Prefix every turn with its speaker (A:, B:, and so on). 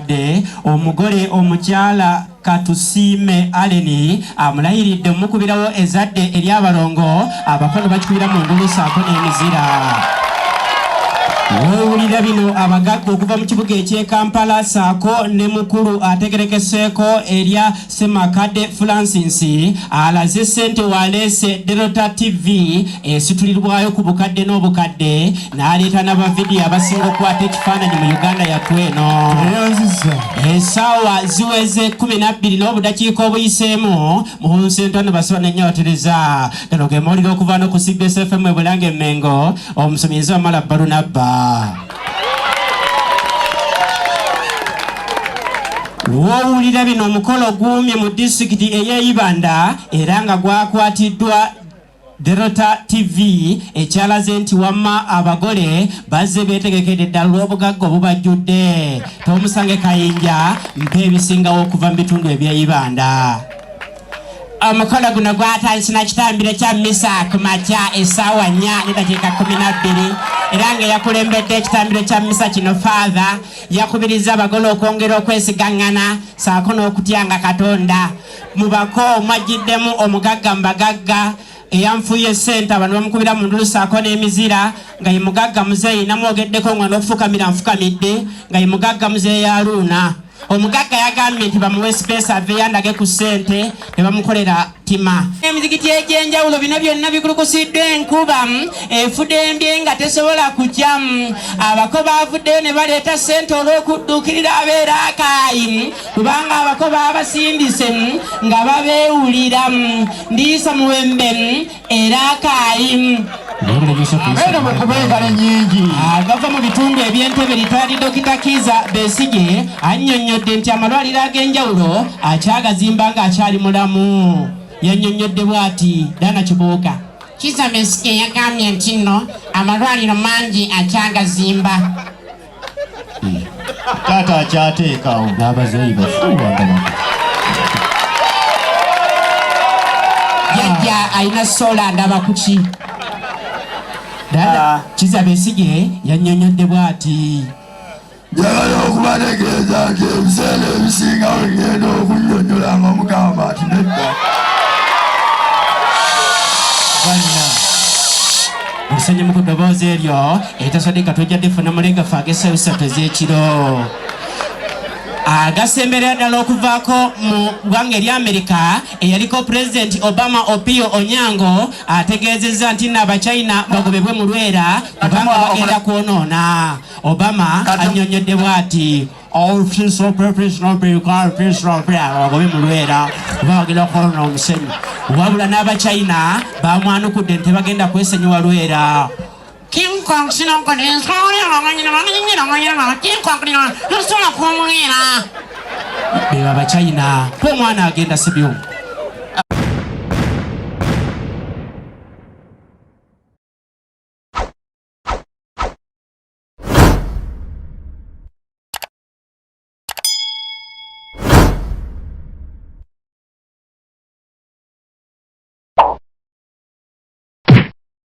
A: wadde omugole omukyala Katusiime Aleni amulayiridde omukubirawo ezadde eri abalongo abakono bakikubira mu ngulu saako n'emizira. Weewulira bino abagagga okuva mu kibuga eky'e Kampala saako ne mukulu ategerekeseeko erya Semakadde Francis alaze ssente waleese Delta TV esitulirwayo ku bukadde n'obukadde n'aleeta n'abavidiyo abasinga okukwata ekifaananyi mu Uganda yattu eno. Essaawa ziweze 12 n'obudakiika obuyiseemu mu nsentano basiba n'ennyotereza. Gano ge mawulire okuva no ku CBS FM Bulange Mengo omusomizi Wamala Barunabba. Woowulira bino omukolo guumye mu disitulikiti ey'e Ibanda era nga gwakwatiddwa Delta TV ekyalaze nti wamma abagole bazze beetegekedde ddala olw'obugagga obubajjudde. Tomusange Kayinja mpa ebisingawo okuva mu bitundu eby'e Ibanda. Omukolo guno gwatandise na kitambiro kya misa ku makya essaawa 4:12 era nga yakulembedde ekitambiro kya misa kino Father yakubiriza abagole okwongera okwesigaŋŋana saako n'okutyanga Katonda. Mu bako mwajjiddemu omugagga mu bagagga eyamfuye ssente abantu bamukubira mu ndulu saako n'emizira nga ye mugagga muzeeyi namwogeddeko nga n'okufukamira nfukamidde nga ye mugagga muzeeyi Aluuna. Omugagga yagambye nti bamuwe space ave yandage ku ssente ne bamukolera tima. Emizikiti egy'enjawulo bino byonna bikulukusiddwa enkuba efudde embi nga tesobola kujja. Abako baavuddeyo ne baleeta ssente olw'okudduukirira abeeraakaayi kubanga abako baabasindise nga babeewulira. Ndiisa Muwembe Eraakaayi agava mu bitundu eby'Entebbe litwali Dokita Kiza Besigye annyonnyodde nti amalwaliro ag'enjawulo akyagazimba ng'akyali mulamu. Yannyonnyodde bw'ati Dana Kibuuka.
B: Kiza Besigye yagambye nti nno amalwaliro mangi akyagazimba.
C: Taata akyateekawo
A: n'abazeeyi bafuuwagana. Jjajja alina sola ndaba kuki. Dada Kiza Besigye yannyonnyodde bw'ati.
C: njagala okubategeeza nti ebiseera ebisinga wegenda okunnyonnyola nga mugamba ati nedda.
A: Musenye mu ddoboozi eryo etasadde Katonda defuna mulegafu ag'essaawa 3 ez'ekiro. Agasemberera ddala okuvaako mu ggwanga ery'Amerika eyaliko Pulezidenti Obama Opio Onyango ategeezezza nti n'Abachina bagobebwe mu lwera kubanga bagenda kwonoona. Obama annyonnyodde bw'ati bagobe mu lwera kuba bagenda kwonoona omusenyu. Wabula n'Abachina bamwanukudde nti bagenda kwesonyiwa lwera.
B: King Kong sinoko ni
A: Beba Abachina ko omwana agenda sibyo.